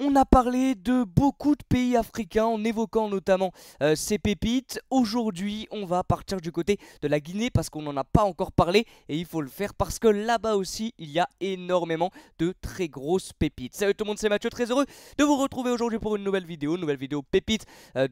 On a parlé de beaucoup de pays africains en évoquant notamment ces pépites. Aujourd'hui, on va partir du côté de la Guinée parce qu'on n'en a pas encore parlé et il faut le faire parce que là-bas aussi, il y a énormément de très grosses pépites. Salut tout le monde, c'est Mathieu, très heureux de vous retrouver aujourd'hui pour une nouvelle vidéo pépites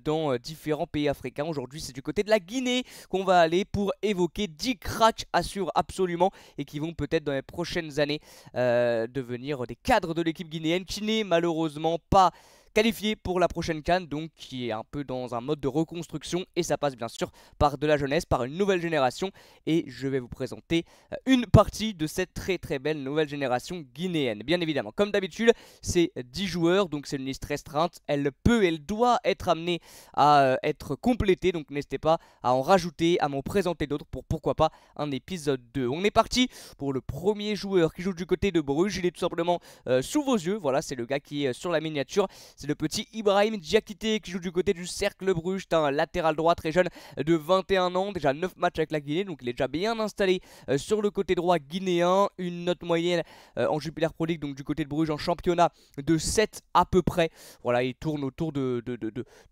dans différents pays africains. Aujourd'hui, c'est du côté de la Guinée qu'on va aller pour évoquer 10 cracks assurent absolument et qui vont peut-être dans les prochaines années devenir des cadres de l'équipe guinéenne qui n'est malheureusement pas qualifié pour la prochaine CAN, donc qui est un peu dans un mode de reconstruction et ça passe bien sûr par de la jeunesse, par une nouvelle génération et je vais vous présenter une partie de cette très belle nouvelle génération guinéenne. Bien évidemment, comme d'habitude, c'est 10 joueurs, donc c'est une liste restreinte, elle doit être amenée à être complétée, donc n'hésitez pas à en rajouter, à m'en présenter d'autres pour pourquoi pas un épisode 2. On est parti pour le premier joueur qui joue du côté de Bruges, il est tout simplement sous vos yeux, voilà, c'est le gars qui est sur la miniature. C'est le petit Ibrahim Diakité qui joue du côté du Cercle Bruges, un latéral droit très jeune de 21 ans, déjà 9 matchs avec la Guinée, donc il est déjà bien installé sur le côté droit guinéen, une note moyenne en Jupiler Pro League, donc du côté de Bruges en championnat de 7 à peu près, voilà, il tourne autour de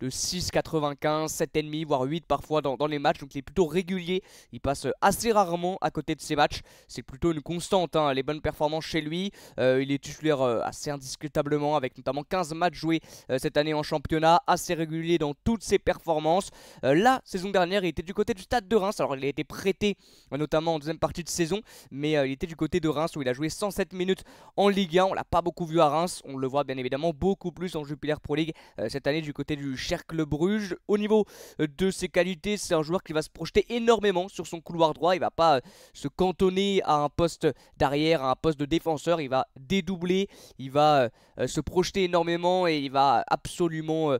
6,95, 7,5 voire 8 parfois dans les matchs, donc il est plutôt régulier, il passe assez rarement à côté de ses matchs, c'est plutôt une constante, hein, les bonnes performances chez lui, il est titulaire assez indiscutablement avec notamment 15 matchs joués cette année en championnat, assez régulier dans toutes ses performances. La saison dernière, il était du côté du Stade de Reims. Alors, il a été prêté notamment en deuxième partie de saison, mais il était du côté de Reims où il a joué 107 minutes en Ligue 1. On l'a pas beaucoup vu à Reims. On le voit bien évidemment beaucoup plus en Jupiler Pro League cette année du côté du Cercle Bruges. Au niveau de ses qualités, c'est un joueur qui va se projeter énormément sur son couloir droit. Il va pas se cantonner à un poste d'arrière, à un poste de défenseur. Il va dédoubler, il va se projeter énormément et il va absolument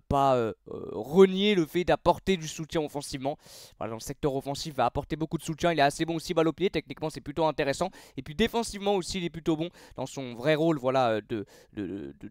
pas renier le fait d'apporter du soutien offensivement. Voilà, dans le secteur offensif, il va apporter beaucoup de soutien. Il est assez bon aussi balle au pied, techniquement c'est plutôt intéressant. Et puis défensivement aussi, il est plutôt bon dans son vrai rôle, voilà, de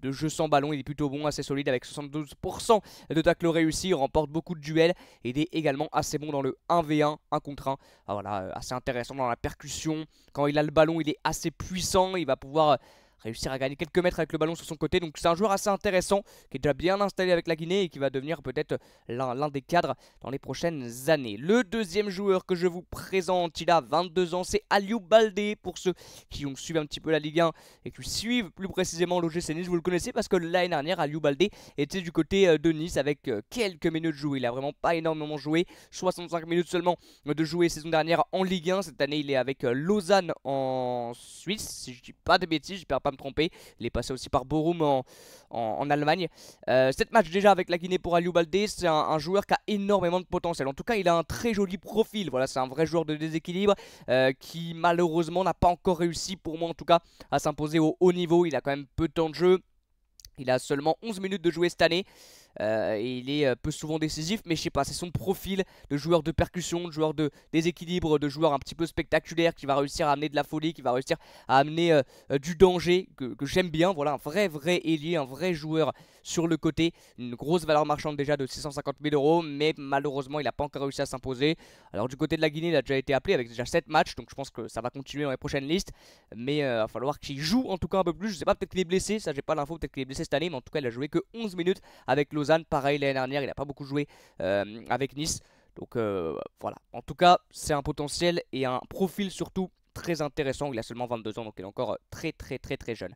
jeu sans ballon. Il est plutôt bon, assez solide avec 72% de tacles réussis. Il remporte beaucoup de duels. Et il est également assez bon dans le 1v1, 1 contre 1. Ah, voilà, assez intéressant dans la percussion. Quand il a le ballon, il est assez puissant. Il va pouvoir réussir à gagner quelques mètres avec le ballon sur son côté. Donc c'est un joueur assez intéressant qui est déjà bien installé avec la Guinée et qui va devenir peut-être l'un des cadres dans les prochaines années. Le deuxième joueur que je vous présente, il a 22 ans, c'est Aliou Baldé. Pour ceux qui ont suivi un petit peu la Ligue 1 et qui suivent plus précisément l'OGC Nice, vous le connaissez parce que l'année dernière, Aliou Baldé était du côté de Nice avec quelques minutes jouées. Il a vraiment pas énormément joué, 65 minutes seulement de jouer saison dernière en Ligue 1. Cette année, il est avec Lausanne en Suisse, si je dis pas de bêtises, j'espère pas me tromper. Il est passé aussi par Borum en Allemagne. 7 matchs déjà avec la Guinée pour Aliou Baldé. C'est un joueur qui a énormément de potentiel. En tout cas, il a un très joli profil. Voilà, c'est un vrai joueur de déséquilibre qui malheureusement n'a pas encore réussi, pour moi en tout cas, à s'imposer au haut niveau. Il a quand même peu de temps de jeu. Il a seulement 11 minutes de jouer cette année. Et il est peu souvent décisif, mais je sais pas, c'est son profil de joueur de percussion, de joueur de déséquilibre, de joueur un petit peu spectaculaire qui va réussir à amener de la folie, qui va réussir à amener du danger que j'aime bien. Voilà, un vrai ailier, un vrai joueur sur le côté, une grosse valeur marchande déjà de 650 000 euros, mais malheureusement il n'a pas encore réussi à s'imposer. Alors du côté de la Guinée, il a déjà été appelé avec déjà 7 matchs, donc je pense que ça va continuer dans les prochaines listes, mais il va falloir qu'il joue en tout cas un peu plus. Je sais pas, peut-être qu'il est blessé, ça j'ai pas l'info, peut-être qu'il est blessé cette année, mais en tout cas il a joué que 11 minutes avec Lausanne. Pareil l'année dernière, il n'a pas beaucoup joué avec Nice. Donc voilà, en tout cas c'est un potentiel et un profil surtout très intéressant. Il a seulement 22 ans, donc il est encore très jeune.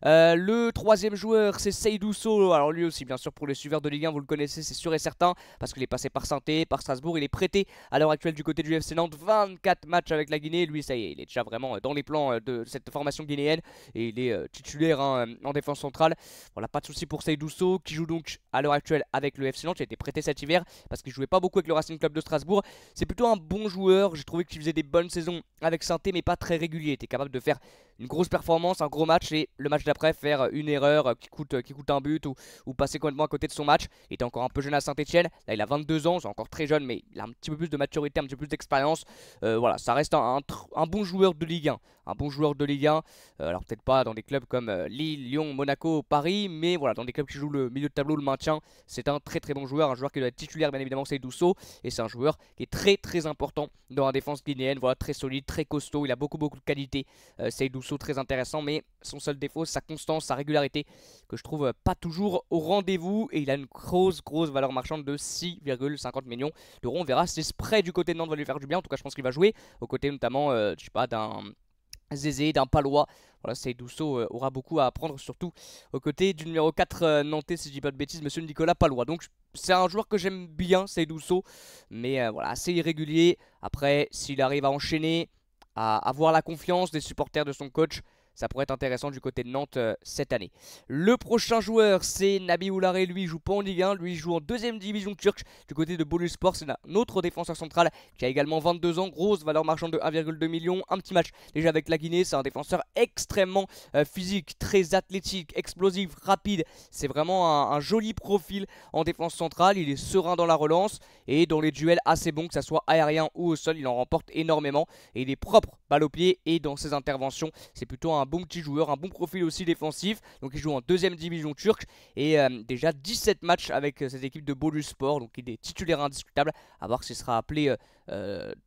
Le troisième joueur, c'est Seydou Sow. Alors lui aussi, bien sûr, pour les suiveurs de Ligue 1, vous le connaissez, c'est sûr et certain, parce qu'il est passé par Saint-Étienne, par Strasbourg. Il est prêté à l'heure actuelle du côté du FC Nantes. 24 matchs avec la Guinée. Lui, ça y est, il est déjà vraiment dans les plans de cette formation guinéenne. Et il est titulaire en défense centrale. Voilà, pas de souci pour Seydou Sow, qui joue donc à l'heure actuelle avec le FC Nantes. Il a été prêté cet hiver, parce qu'il jouait pas beaucoup avec le Racing Club de Strasbourg. C'est plutôt un bon joueur. J'ai trouvé qu'il faisait des bonnes saisons avec Saint-Étienne, mais pas très régulier. Il était capable de faire une grosse performance, un gros match, et le match d'après faire une erreur qui coûte un but ou passer complètement à côté de son match. Il était encore un peu jeune à Saint-Etienne, là il a 22 ans, c'est encore très jeune, mais il a un petit peu plus de maturité, un petit peu plus d'expérience. Voilà, ça reste un bon joueur de Ligue 1, un bon joueur de Ligue 1. Alors peut-être pas dans des clubs comme Lille, Lyon, Monaco, Paris, mais voilà, dans des clubs qui jouent le milieu de tableau, le maintien, c'est un très bon joueur, un joueur qui doit être titulaire bien évidemment, c'est Seydou Sow, et c'est un joueur qui est très important dans la défense guinéenne. Voilà, très solide, très costaud, il a beaucoup de qualité, Seydou Dousso très intéressant, mais son seul défaut, sa constance, sa régularité, que je trouve pas toujours au rendez-vous. Et il a une grosse valeur marchande de 6,50 millions d'euros. On verra si ce prêt du côté de Nantes va lui faire du bien. En tout cas, je pense qu'il va jouer, aux côtés notamment, je sais pas, d'un Zézé, d'un Palois. Voilà, Seydou Sow aura beaucoup à apprendre, surtout aux côtés du numéro 4 nantais, si je dis pas de bêtises, monsieur Nicolas Palois. Donc c'est un joueur que j'aime bien, Seydou Sow, mais voilà, assez irrégulier. Après, s'il arrive à enchaîner, à avoir la confiance des supporters de son coach, ça pourrait être intéressant du côté de Nantes cette année. Le prochain joueur, c'est Nabi Oulare. Lui, il joue pas en Ligue 1, lui, il joue en deuxième division turque du côté de Boluspor. C'est un autre défenseur central qui a également 22 ans, grosse valeur marchande de 1,2 million. Un petit match déjà avec la Guinée. C'est un défenseur extrêmement physique, très athlétique, explosif, rapide. C'est vraiment un joli profil en défense centrale. Il est serein dans la relance et dans les duels assez bons, que ce soit aérien ou au sol. Il en remporte énormément et il est propre balle au pied, et dans ses interventions, c'est plutôt un bon petit joueur, un bon profil aussi défensif. Donc il joue en deuxième division turque et déjà 17 matchs avec cette équipe de Boluspor. Donc il est titulaire indiscutable. À voir s'il sera appelé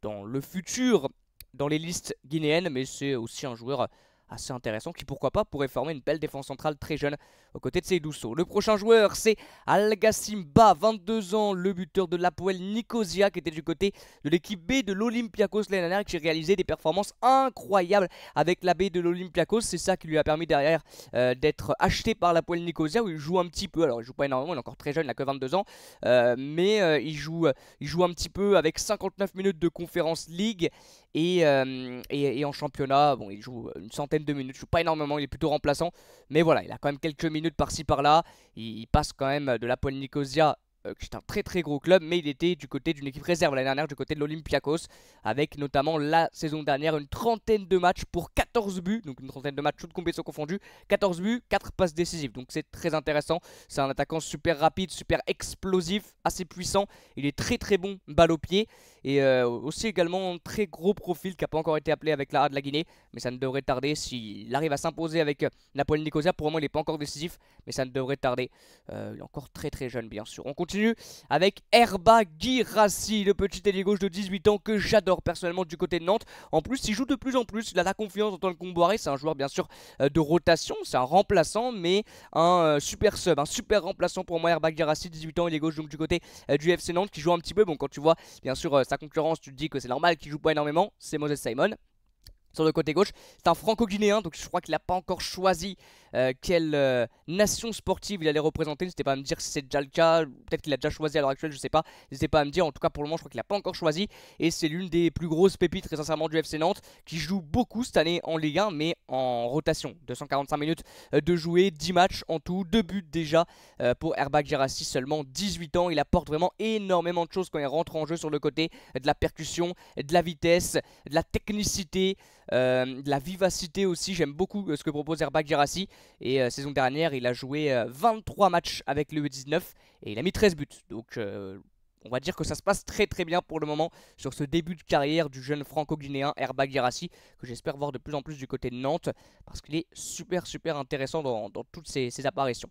dans le futur dans les listes guinéennes, mais c'est aussi un joueur assez intéressant qui, pourquoi pas, pourrait former une belle défense centrale très jeune aux côtés de Seydou Sow. Le prochain joueur, c'est Al-Gassim Ba, 22 ans, le buteur de l'Apoel Nicosia, qui était du côté de l'équipe B de l'Olympiakos l'année dernière, qui a réalisé des performances incroyables avec la B de l'Olympiakos. C'est ça qui lui a permis derrière d'être acheté par l'Apoel Nicosia, où il joue un petit peu. Alors il joue pas énormément, il est encore très jeune, il n'a que 22 ans, mais il joue un petit peu avec 59 minutes de Conference League. Et en championnat, bon, il joue une centaine de minutes, il joue pas énormément, il est plutôt remplaçant, mais voilà, il a quand même quelques minutes par-ci par-là. Il passe quand même de l'Apoel Nicosia, qui est un très gros club, mais il était du côté d'une équipe réserve l'année dernière, du côté de l'Olympiakos, avec notamment la saison dernière une trentaine de matchs pour 14 buts, donc une trentaine de matchs toutes compétitions confondues, 14 buts, 4 passes décisives, donc c'est très intéressant. C'est un attaquant super rapide, super explosif, assez puissant, il est très bon balle au pied, et aussi également un très gros profil qui n'a pas encore été appelé avec la A de la Guinée, mais ça ne devrait tarder s'il arrive à s'imposer avec l'Apoel Nicosia. Pour le moment il n'est pas encore décisif, mais ça ne devrait tarder. Il est encore très jeune, bien sûr. On continue avec Herba Guirassi, le petit ailier gauche de 18 ans que j'adore personnellement du côté de Nantes. En plus il joue de plus en plus, il a la confiance dans le Comboiré. C'est un joueur bien sûr de rotation, c'est un remplaçant, mais un super sub, un super remplaçant pour moi. Herba Guirassi, 18 ans, il est gauche donc du côté du FC Nantes, qui joue un petit peu. Bon, quand tu vois bien sûr sa concurrence, tu te dis que c'est normal qu'il joue pas énormément, c'est Moses Simon. Sur le côté gauche, c'est un franco-guinéen, donc je crois qu'il n'a pas encore choisi quelle nation sportive il allait représenter. N'hésitez pas à me dire si c'est déjà le cas, peut-être qu'il a déjà choisi à l'heure actuelle, je sais pas. N'hésitez pas à me dire, en tout cas pour le moment je crois qu'il n'a pas encore choisi. Et c'est l'une des plus grosses pépites très sincèrement du FC Nantes, qui joue beaucoup cette année en Ligue 1, mais en rotation. 245 minutes de jouer, 10 matchs en tout, 2 buts déjà pour Herba Guirassi, seulement 18 ans. Il apporte vraiment énormément de choses quand il rentre en jeu sur le côté, de la percussion, de la vitesse, de la technicité, de la vivacité aussi. J'aime beaucoup ce que propose Herba Guirassi. Et saison dernière, il a joué 23 matchs avec le U19 et il a mis 13 buts. Donc on va dire que ça se passe très bien pour le moment sur ce début de carrière du jeune franco-guinéen Herba Guirassi, que j'espère voir de plus en plus du côté de Nantes, parce qu'il est super intéressant dans toutes ses apparitions.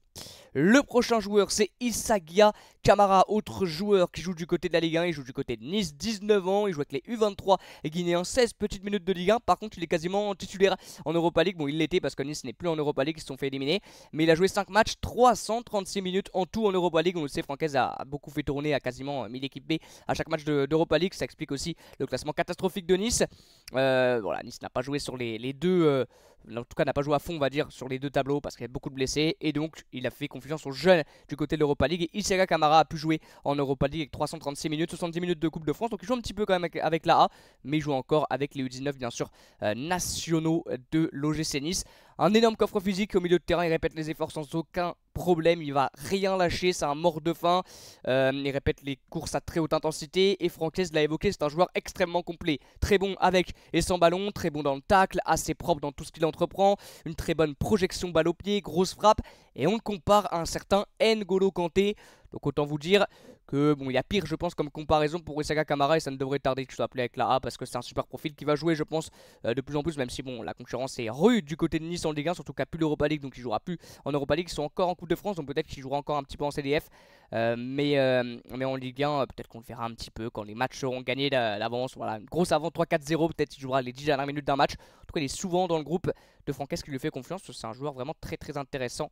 Le prochain joueur, c'est Issagia Camara, autre joueur qui joue du côté de la Ligue 1. Il joue du côté de Nice, 19 ans, il joue avec les U23 et guinéens, 16 petites minutes de Ligue 1. Par contre il est quasiment titulaire en Europa League. Bon, il l'était parce que Nice n'est plus en Europa League, ils se sont fait éliminer, mais il a joué 5 matchs, 336 minutes en tout en Europa League. On le sait, Francaise a beaucoup fait tourner, à quasiment 1000 équipes B à chaque match d'Europa League. Ça explique aussi le classement catastrophique de Nice. Voilà, Nice n'a pas joué sur les deux, en tout cas n'a pas joué à fond on va dire sur les deux tableaux, parce qu'il y a beaucoup de blessés, et donc il a fait confiance aux jeunes du côté de l'Europa League. Et Issaga Camara a pu jouer en Europa League avec 336 minutes, 70 minutes de Coupe de France, donc il joue un petit peu quand même avec la A, mais il joue encore avec les U19 bien sûr nationaux de l'OGC Nice. Un énorme coffre physique au milieu de terrain, il répète les efforts sans aucun problème, il va rien lâcher, c'est un mort de faim. Il répète les courses à très haute intensité, et Francaise l'a évoqué, c'est un joueur extrêmement complet, très bon avec et sans ballon, très bon dans le tacle, assez propre dans tout ce qu'il entreprend, une très bonne projection balle au pied, grosse frappe, et on le compare à un certain N'Golo Kanté. Donc autant vous dire que bon, il y a pire je pense comme comparaison pour Isaka Kamara et ça ne devrait tarder que je sois appelé avec la A parce que c'est un super profil qui va jouer je pense de plus en plus, même si bon la concurrence est rude du côté de Nice en Ligue 1, surtout qu'il n'y a plus l'Europa League, donc il jouera plus en Europa League. Ils sont encore en Coupe de France, donc peut-être qu'il jouera encore un petit peu en CDF, mais en Ligue 1 peut-être qu'on le verra un petit peu quand les matchs seront gagnés d'avance. Voilà, une grosse avant 3-4-0, peut-être qu'il jouera les 10 dernières minutes d'un match. En tout cas il est souvent dans le groupe de Franquès qui lui fait confiance, c'est un joueur vraiment très très intéressant.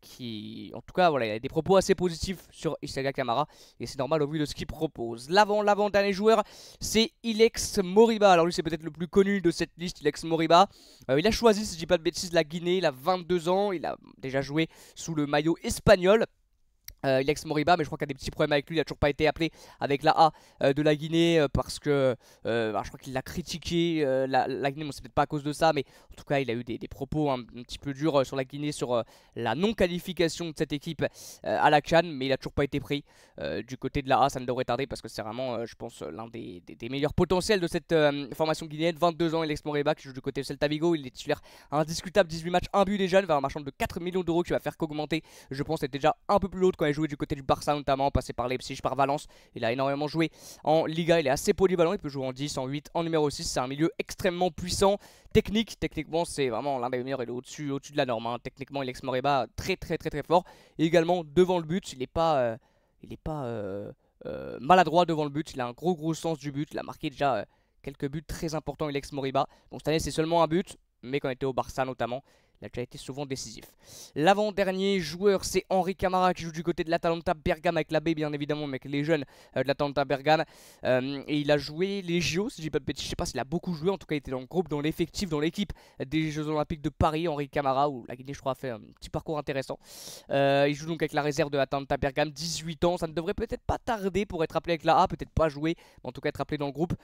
Qui en tout cas voilà, il a des propos assez positifs sur Isaka Kamara et c'est normal au vu de ce qu'il propose. L'avant-dernier joueur c'est Ilex Moriba. Alors lui c'est peut-être le plus connu de cette liste, Ilex Moriba. Il a choisi, si je dis pas de bêtises, la Guinée. Il a 22 ans, il a déjà joué sous le maillot espagnol. Ilex Moriba, mais je crois qu'il y a des petits problèmes avec lui. Il n'a toujours pas été appelé avec la A de la Guinée parce que je crois qu'il l'a critiqué. La Guinée, bon, c'est peut-être pas à cause de ça, mais en tout cas, il a eu des propos un petit peu durs sur la Guinée, sur la non-qualification de cette équipe à la CAN, mais il n'a toujours pas été pris du côté de la A. Ça ne devrait tarder parce que c'est vraiment, je pense, l'un des meilleurs potentiels de cette formation guinéenne. 22 ans, Ilex Moriba qui joue du côté de Celta Vigo. Il est titulaire indiscutable, 18 matchs, 1 but déjà, vers un marchand de 4 millions d'euros qui va faire qu'augmenter. Je pense c'était déjà un peu plus haut quand il joué du côté du Barça notamment, passé par Leipzig, par Valence. Il a énormément joué en Liga, il est assez polyvalent, il peut jouer en 10, en 8, en numéro 6. C'est un milieu extrêmement puissant, techniquement c'est vraiment l'un des meilleurs, il est au-dessus de la norme. Techniquement Ilex Moriba très fort. Et également devant le but, il n'est pas, maladroit devant le but, il a un gros sens du but, il a marqué déjà quelques buts très importants Ilex Moriba. Bon cette année c'est seulement un but, mais quand il était au Barça notamment, il a déjà été souvent décisif. L'avant-dernier joueur, c'est Henri Camara qui joue du côté de l'Atalanta Bergame avec la B bien évidemment, mais avec les jeunes de l'Atalanta Bergame. Et il a joué les JO, si je dis pas de bêtises, je sais pas s'il a beaucoup joué, en tout cas il était dans le groupe, dans l'effectif, dans l'équipe des Jeux Olympiques de Paris, Henri Camara, où la Guinée je crois a fait un petit parcours intéressant. Il joue donc avec la réserve de l'Atalanta Bergame, 18 ans, ça ne devrait peut-être pas tarder pour être appelé avec la A, peut-être pas jouer, mais en tout cas être appelé dans le groupe,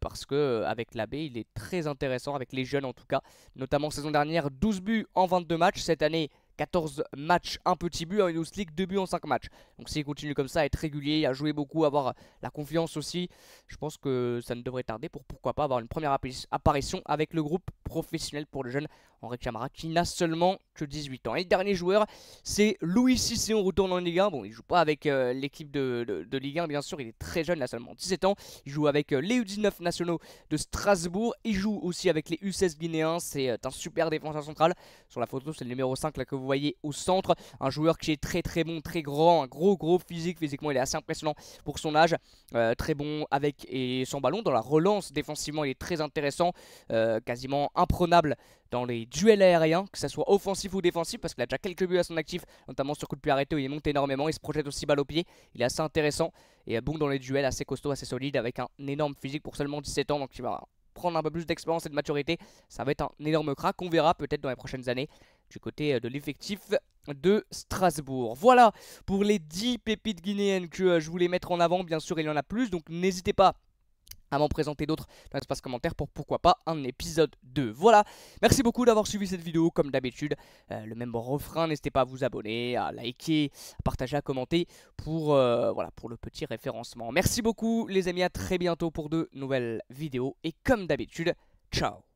parce que avec la B il est très intéressant, avec les jeunes en tout cas, notamment saison dernière, 12 buts en 22 matchs. Cette année 14 matchs, un petit but, en Youth League, 2 buts en 5 matchs. Donc s'il continue comme ça, à être régulier, à jouer beaucoup, à avoir la confiance aussi, je pense que ça ne devrait tarder pour pourquoi pas avoir une première apparition avec le groupe professionnel pour le jeune Henri Camara qui n'a seulement que 18 ans. Et le dernier joueur, c'est Louis Cissé, on retourne en Ligue 1. Bon, il joue pas avec l'équipe de Ligue 1 bien sûr, il est très jeune, il a seulement 17 ans. Il joue avec les U19 nationaux de Strasbourg, il joue aussi avec les U16 guinéens, c'est un super défenseur central. Sur la photo, c'est le numéro 5 là que vous voyez au centre, un joueur qui est très bon, très grand, un gros physique, physiquement il est assez impressionnant pour son âge, très bon avec et sans ballon, dans la relance défensivement il est très intéressant, quasiment imprenable dans les duels aériens, que ce soit offensif ou défensif, parce qu'il a déjà quelques buts à son actif, notamment sur coup de pied arrêté où il monte énormément, il se projette aussi balle au pied, il est assez intéressant et bon dans les duels, assez costaud, assez solide, avec un énorme physique pour seulement 17 ans, donc il va prendre un peu plus d'expérience et de maturité, ça va être un énorme crack, on verra peut-être dans les prochaines années du côté de l'effectif de Strasbourg. Voilà pour les 10 pépites guinéennes que je voulais mettre en avant, bien sûr il y en a plus, donc n'hésitez pas à m'en présenter d'autres dans l'espace commentaire pour pourquoi pas un épisode 2. Voilà, merci beaucoup d'avoir suivi cette vidéo comme d'habitude. Le même refrain, n'hésitez pas à vous abonner, à liker, à partager, à commenter pour, voilà, pour le petit référencement. Merci beaucoup les amis, à très bientôt pour de nouvelles vidéos et comme d'habitude, ciao.